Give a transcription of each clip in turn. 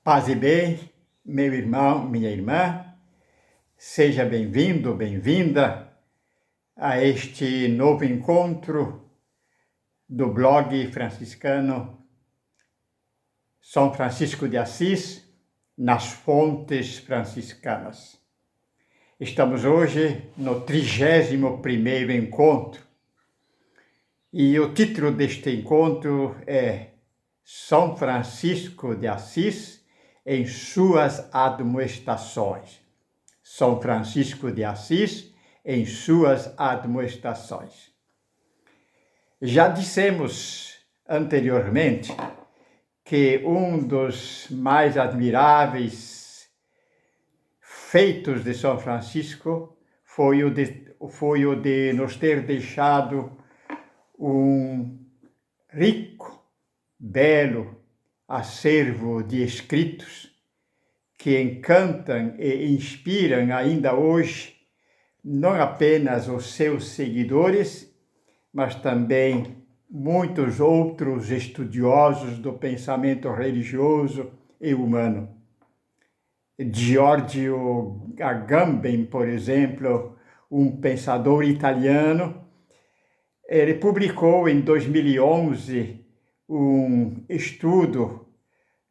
Paz e bem, meu irmão, minha irmã, seja bem-vindo, bem-vinda a este novo encontro do blog franciscano São Francisco de Assis, nas fontes franciscanas. Estamos hoje no 31º encontro e o título deste encontro é São Francisco de Assis em suas admoestações. São Francisco de Assis em suas admoestações. Já dissemos anteriormente que um dos mais admiráveis feitos de São Francisco foi o de nos ter deixado um rico, belo acervo de escritos que encantam e inspiram ainda hoje não apenas os seus seguidores, mas também muitos outros estudiosos do pensamento religioso e humano. Giorgio Agamben, por exemplo, um pensador italiano, ele publicou em 2011 um estudo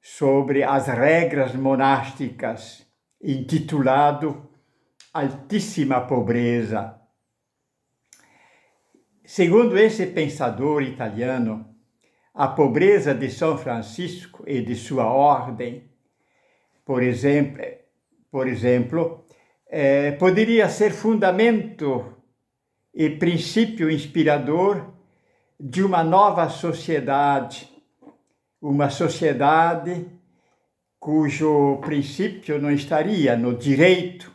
sobre as regras monásticas, intitulado Altíssima Pobreza. Segundo esse pensador italiano, a pobreza de São Francisco e de sua ordem, por exemplo, poderia ser fundamento e princípio inspirador de uma nova sociedade, uma sociedade cujo princípio não estaria no direito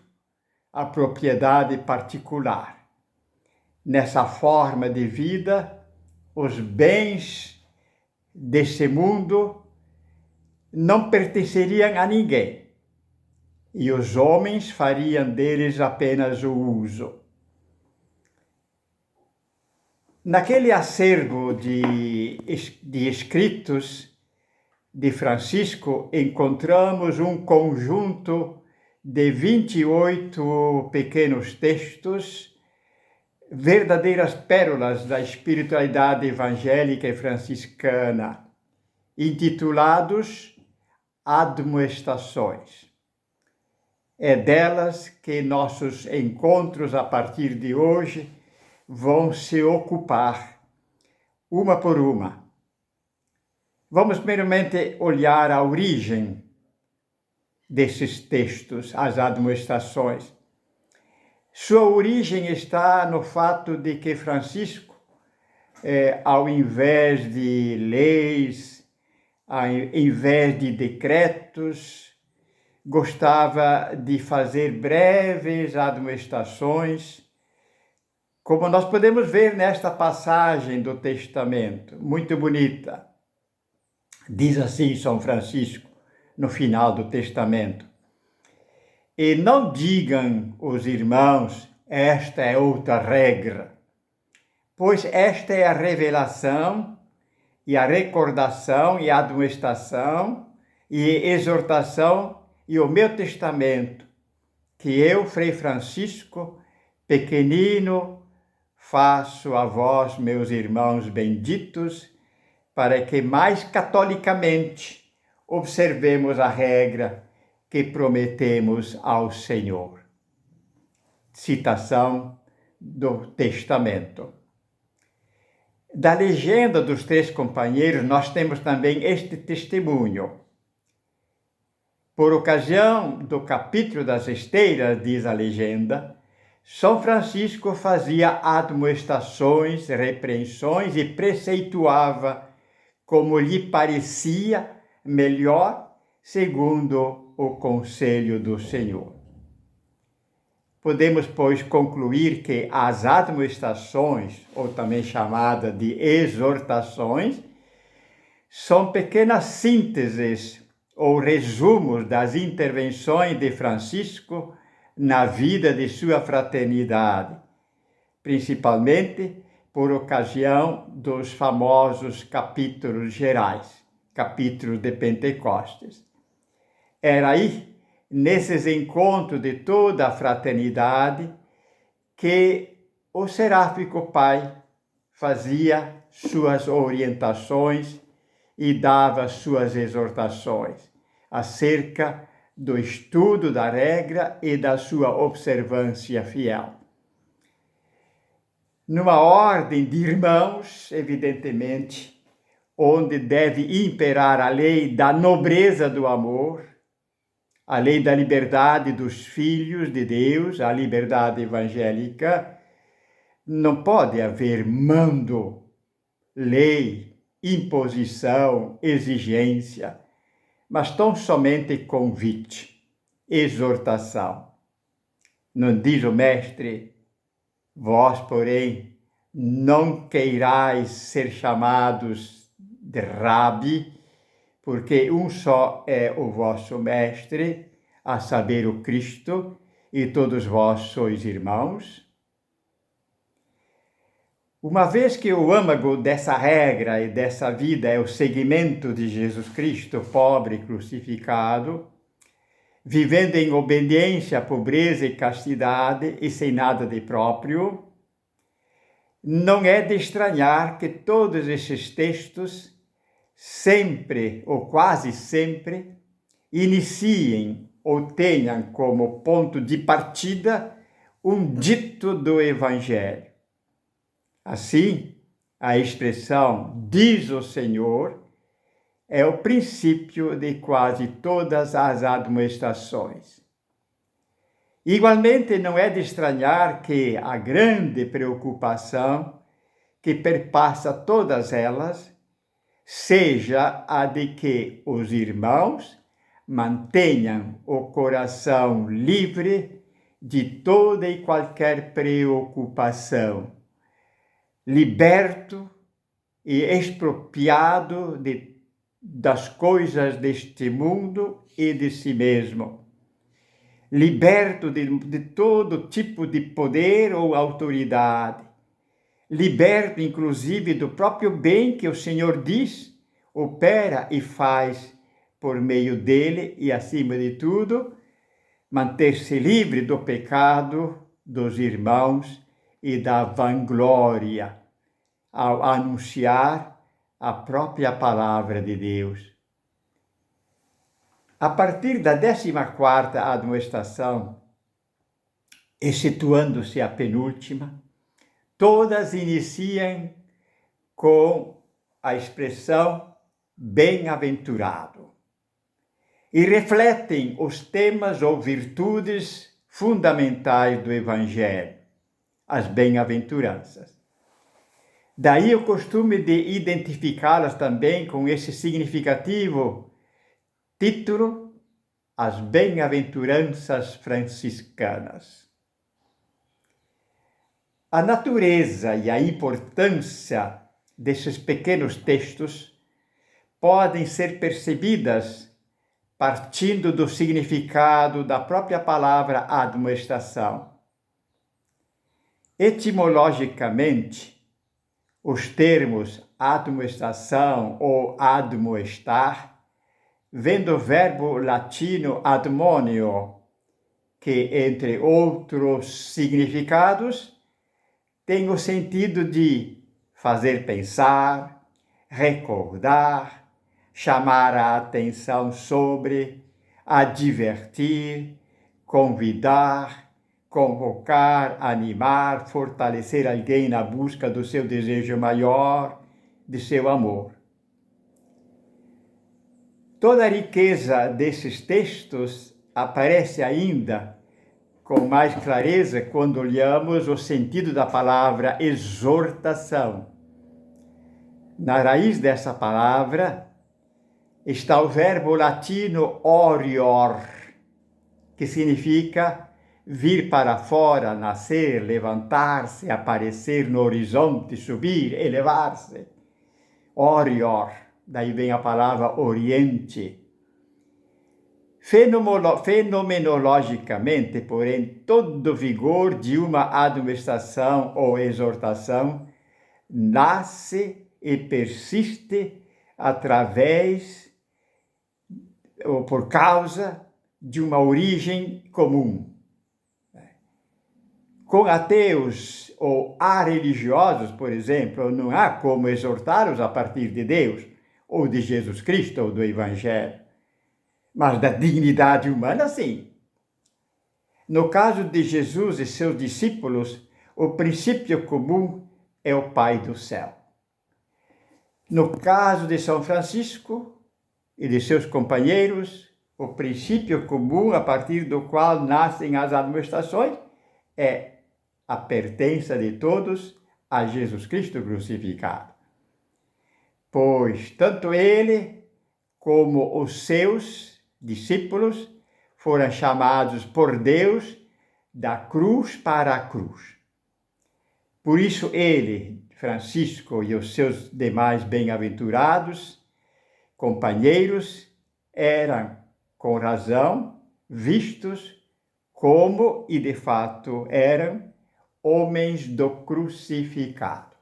à propriedade particular. Nessa forma de vida, os bens desse mundo não pertenceriam a ninguém e os homens fariam deles apenas o uso. Naquele acervo de escritos de Francisco, encontramos um conjunto de 28 pequenos textos, verdadeiras pérolas da espiritualidade evangélica e franciscana, intitulados Admoestações. É delas que nossos encontros a partir de hoje vão se ocupar, uma por uma. Vamos primeiramente olhar a origem desses textos, as admoestações. Sua origem está no fato de que Francisco, ao invés de leis, ao invés de decretos, gostava de fazer breves admoestações, como nós podemos ver nesta passagem do Testamento, muito bonita. Diz assim São Francisco, no final do Testamento: e não digam os irmãos, esta é outra regra, pois esta é a revelação e a recordação e a admoestação e exortação e o meu testamento, que eu, Frei Francisco, pequenino, faço a vós, meus irmãos benditos, para que mais catolicamente observemos a regra que prometemos ao Senhor. Citação do Testamento. Da legenda dos Três Companheiros, nós temos também este testemunho. Por ocasião do capítulo das esteiras, diz a legenda, São Francisco fazia admoestações, repreensões e preceituava como lhe parecia melhor, segundo o conselho do Senhor. Podemos, pois, concluir que as admoestações, ou também chamada de exortações, são pequenas sínteses ou resumos das intervenções de Francisco na vida de sua fraternidade, principalmente por ocasião dos famosos capítulos gerais, capítulos de Pentecostes. Era aí, nesses encontros de toda a fraternidade, que o Seráfico Pai fazia suas orientações e dava suas exortações acerca do estudo da regra e da sua observância fiel. Numa ordem de irmãos, evidentemente, onde deve imperar a lei da nobreza do amor, a lei da liberdade dos filhos de Deus, a liberdade evangélica, não pode haver mando, lei, imposição, exigência, mas tão somente convite, exortação. Não diz o mestre: vós, porém, não queirais ser chamados de rabi, porque um só é o vosso mestre, a saber, o Cristo, e todos vós sois irmãos. Uma vez que o âmago dessa regra e dessa vida é o seguimento de Jesus Cristo, pobre e crucificado, vivendo em obediência, pobreza e castidade e sem nada de próprio, não é de estranhar que todos esses textos sempre ou quase sempre iniciem ou tenham como ponto de partida um dito do Evangelho. Assim, a expressão "diz o Senhor" é o princípio de quase todas as admoestações. Igualmente, não é de estranhar que a grande preocupação que perpassa todas elas seja a de que os irmãos mantenham o coração livre de toda e qualquer preocupação, liberto e expropriado das coisas deste mundo e de si mesmo, liberto de todo tipo de poder ou autoridade, liberto inclusive do próprio bem que o Senhor diz, opera e faz por meio dele e, acima de tudo, manter-se livre do pecado dos irmãos e da vanglória ao anunciar a própria palavra de Deus. A partir da 14ª admoestação, excetuando-se a penúltima, todas iniciam com a expressão bem-aventurado e refletem os temas ou virtudes fundamentais do Evangelho, as bem-aventuranças. Daí o costume de identificá-las também com esse significativo título, as bem-aventuranças franciscanas. A natureza e a importância desses pequenos textos podem ser percebidas partindo do significado da própria palavra admoestação. Etimologicamente, os termos admoestação ou admoestar vem do verbo latino admonio, que, entre outros significados, tem o sentido de fazer pensar, recordar, chamar a atenção sobre, advertir, convidar, convocar, animar, fortalecer alguém na busca do seu desejo maior, de seu amor. Toda a riqueza desses textos aparece ainda com mais clareza quando olhamos o sentido da palavra exortação. Na raiz dessa palavra está o verbo latino orior, que significa vir para fora, nascer, levantar-se, aparecer no horizonte, subir, elevar-se. Orior, daí vem a palavra oriente. Fenomenologicamente, porém, todo vigor de uma admoestação ou exortação nasce e persiste através ou por causa de uma origem comum. Com ateus ou areligiosos, por exemplo, não há como exortá-los a partir de Deus, ou de Jesus Cristo, ou do Evangelho. Mas da dignidade humana, sim. No caso de Jesus e seus discípulos, o princípio comum é o Pai do céu. No caso de São Francisco e de seus companheiros, o princípio comum a partir do qual nascem as admoestações é a pertença de todos a Jesus Cristo crucificado. Pois tanto ele como os seus discípulos foram chamados por Deus da cruz para a cruz. Por isso ele, Francisco e os seus demais bem-aventurados companheiros eram, com razão, vistos como, e de fato eram, homens do crucificado.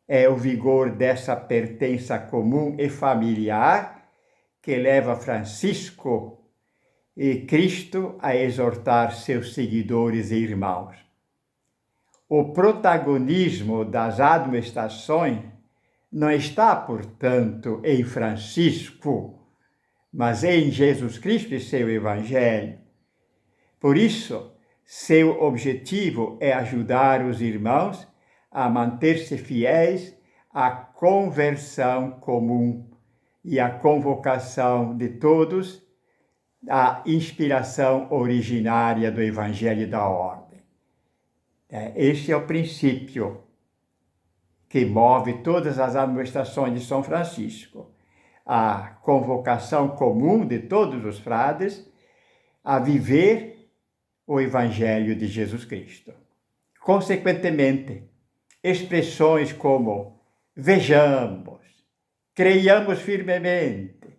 É o vigor dessa pertença comum e familiar que leva Francisco e Cristo a exortar seus seguidores e irmãos. O protagonismo das admoestações não está, portanto, em Francisco, mas em Jesus Cristo e seu Evangelho. Por isso, seu objetivo é ajudar os irmãos a manter-se fiéis à conversão comum e à convocação de todos à inspiração originária do Evangelho da Ordem. Este é o princípio que move todas as admoestações de São Francisco, a convocação comum de todos os frades a viver o Evangelho de Jesus Cristo. Consequentemente, expressões como vejamos, creiamos firmemente,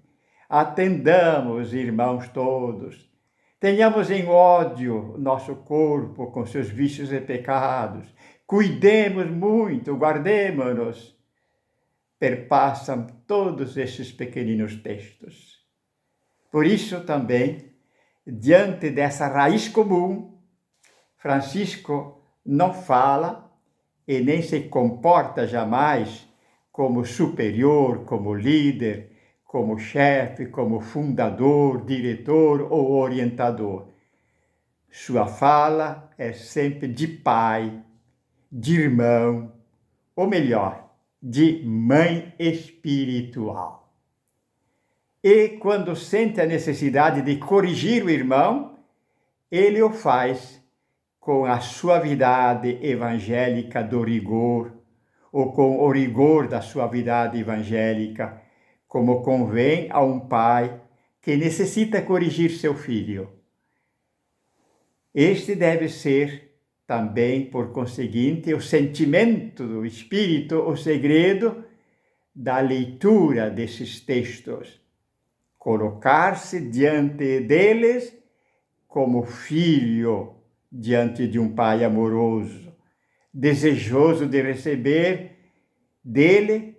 atendamos, irmãos todos, tenhamos em ódio nosso corpo com seus vícios e pecados, cuidemos muito, guardemo-nos, perpassam todos esses pequeninos textos. Por isso também, diante dessa raiz comum, Francisco não fala e nem se comporta jamais como superior, como líder, como chefe, como fundador, diretor ou orientador. Sua fala é sempre de pai, de irmão, ou melhor, de mãe espiritual. E quando sente a necessidade de corrigir o irmão, ele o faz com a suavidade evangélica do rigor, ou com o rigor da suavidade evangélica, como convém a um pai que necessita corrigir seu filho. Este deve ser também, por conseguinte, o sentimento do Espírito, o segredo da leitura desses textos. Colocar-se diante deles como filho diante de um pai amoroso, desejoso de receber dele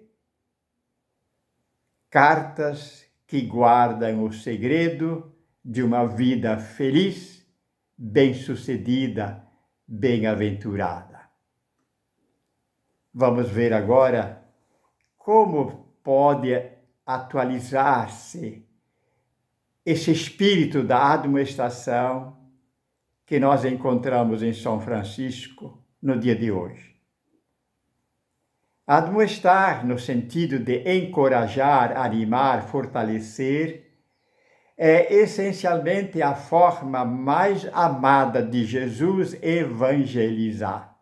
cartas que guardam o segredo de uma vida feliz, bem-sucedida, bem-aventurada. Vamos ver agora como pode atualizar-se esse espírito da admoestação que nós encontramos em São Francisco no dia de hoje. Admoestar, no sentido de encorajar, animar, fortalecer, é essencialmente a forma mais amada de Jesus evangelizar.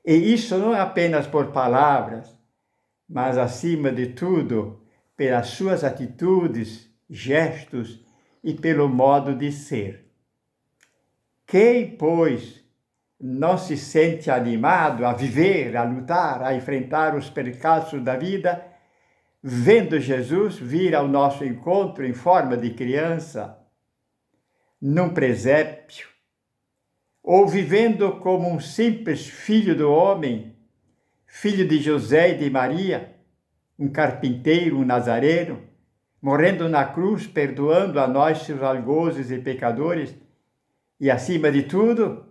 E isso não é apenas por palavras, mas, acima de tudo, pelas suas atitudes, gestos e pelo modo de ser. Quem, pois, não se sente animado a viver, a lutar, a enfrentar os percalços da vida, vendo Jesus vir ao nosso encontro em forma de criança, num presépio, ou vivendo como um simples filho do homem, filho de José e de Maria, um carpinteiro, um nazareno, morrendo na cruz, perdoando a nós, seus algozes e pecadores, e, acima de tudo,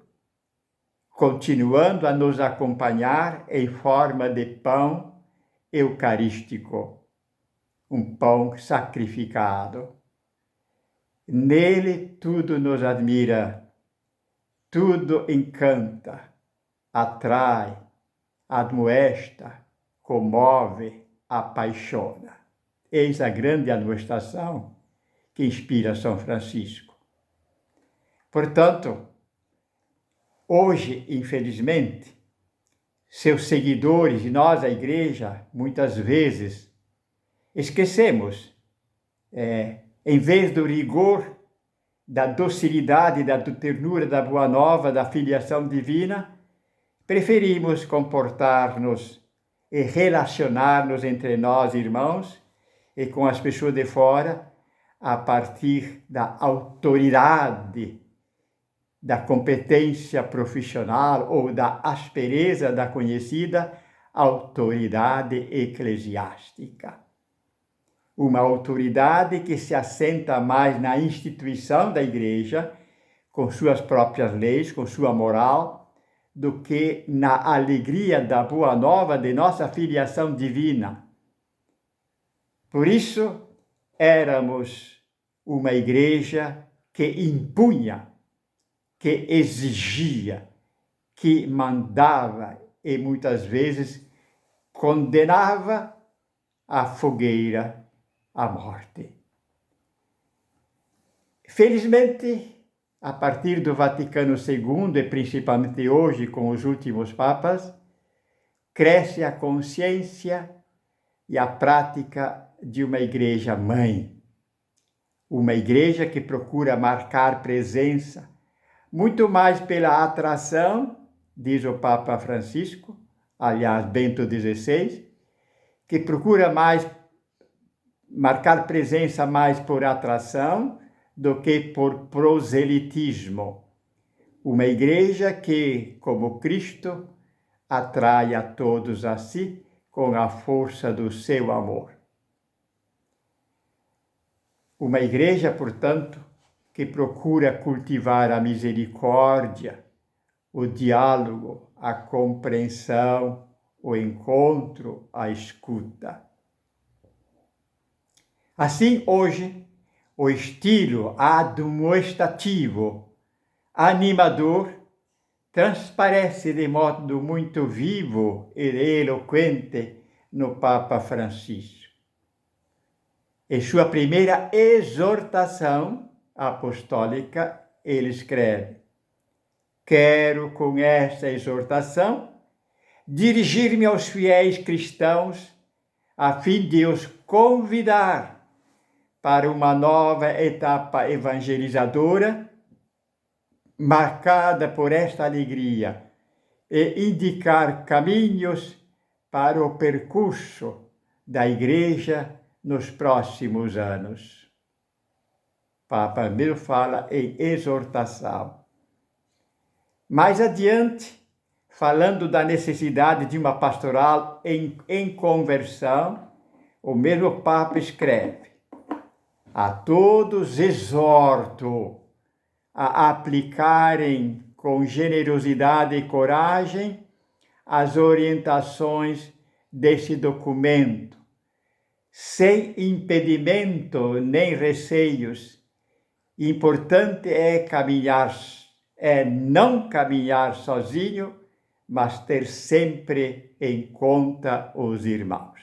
continuando a nos acompanhar em forma de pão eucarístico, um pão sacrificado. Nele tudo nos admira, tudo encanta, atrai, admoesta, comove, apaixona. Eis a grande admoestação que inspira São Francisco. Portanto, hoje, infelizmente, seus seguidores e nós, a Igreja, muitas vezes esquecemos, em vez do rigor, da docilidade, da ternura, da boa nova, da filiação divina, preferimos comportar-nos e relacionar-nos entre nós, irmãos, e com as pessoas de fora, a partir da autoridade, da competência profissional ou da aspereza da conhecida autoridade eclesiástica. Uma autoridade que se assenta mais na instituição da Igreja, com suas próprias leis, com sua moral, do que na alegria da boa nova de nossa filiação divina. Por isso, éramos uma Igreja que impunha, que exigia, que mandava e muitas vezes condenava à fogueira, à morte. Felizmente, a partir do Vaticano II e principalmente hoje com os últimos papas, cresce a consciência e a prática de uma Igreja mãe. Uma Igreja que procura marcar presença, muito mais pela atração, diz o Papa Francisco, aliás, Bento XVI, que procura marcar presença mais por atração do que por proselitismo. Uma Igreja que, como Cristo, atrai a todos a si com a força do seu amor. Uma Igreja, portanto, que procura cultivar a misericórdia, o diálogo, a compreensão, o encontro, a escuta. Assim, hoje, o estilo admoestativo, animador, transparece de modo muito vivo e eloquente no Papa Francisco. Em sua primeira exortação apostólica, ele escreve: quero com esta exortação dirigir-me aos fiéis cristãos a fim de os convidar para uma nova etapa evangelizadora, marcada por esta alegria, e indicar caminhos para o percurso da Igreja nos próximos anos. Papa mesmo fala em exortação. Mais adiante, falando da necessidade de uma pastoral em conversão, o mesmo Papa escreve: a todos exorto a aplicarem com generosidade e coragem as orientações deste documento, sem impedimento nem receios. Importante é não caminhar sozinho, mas ter sempre em conta os irmãos.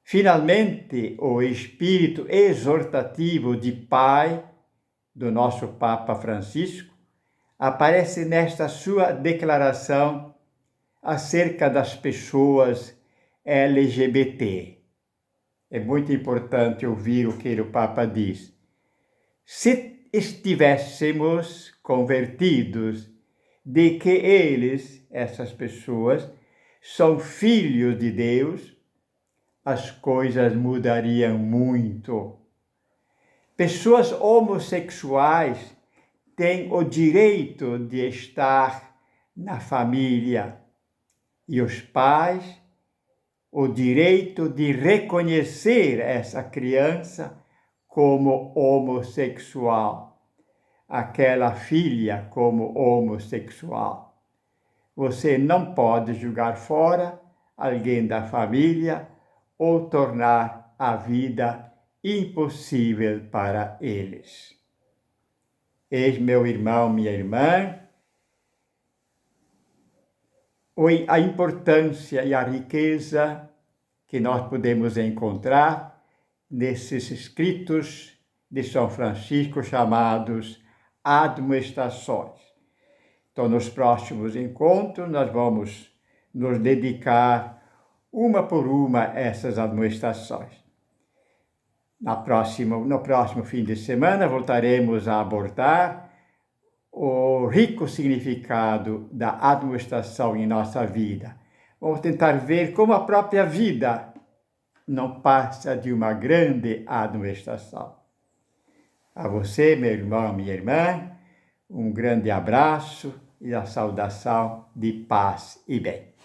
Finalmente, o espírito exortativo de Pai do nosso Papa Francisco aparece nesta sua declaração acerca das pessoas LGBT. É muito importante ouvir o que o Papa diz. Se estivéssemos convertidos de que eles, essas pessoas, são filhos de Deus, as coisas mudariam muito. Pessoas homossexuais têm o direito de estar na família e os pais o direito de reconhecer essa criança como homossexual, aquela filha como homossexual. Você não pode julgar fora alguém da família ou tornar a vida impossível para eles. Eis, meu irmão, minha irmã, a importância e a riqueza que nós podemos encontrar nesses escritos de São Francisco chamados admoestações. Então, nos próximos encontros, nós vamos nos dedicar uma por uma a essas admoestações. No próximo fim de semana, voltaremos a abordar o rico significado da admoestação em nossa vida. Vamos tentar ver como a própria vida não passa de uma grande admoestação. A você, meu irmão, minha irmã, um grande abraço e a saudação de paz e bem.